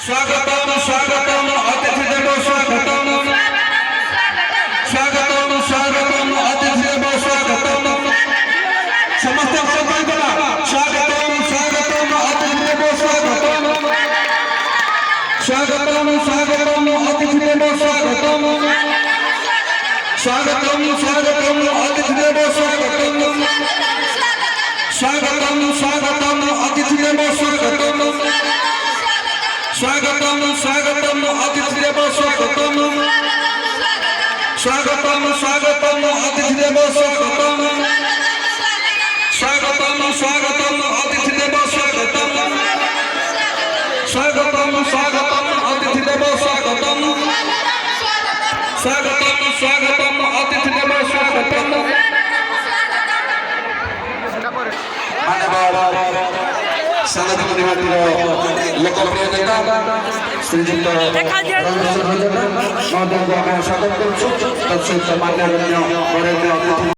स्वागतम स्वागतम अतिथि देव स्वागतम स्वागतम स्वागतम अतिथि देव स्वागतम समस्त स्वागतम स्वागतम अतिथि देव स्वागतम स्वागतम स्वागतम अतिथि देव स्वागतम स्वागतम स्वागतम अतिथि देव स्वागतम स्वागतम स्वागतम अतिथि देव स्वागतम स्वागतम स्वागतम अतिथि देव स्वागतम स्वागतम स्वागतम अतिथि देव स्वागतम स्वागतम स्वागतम अतिथि देव स्वागतम स्वागतम स्वागतम अतिथि देव स्वागतम स्वागतम स्वागतम अतिथि देव स्वागतम सामाजिक निवासी लोकप्रिय नेता श्रीजुक्त स्वागत करुछु तत्सहित मान्यगण्य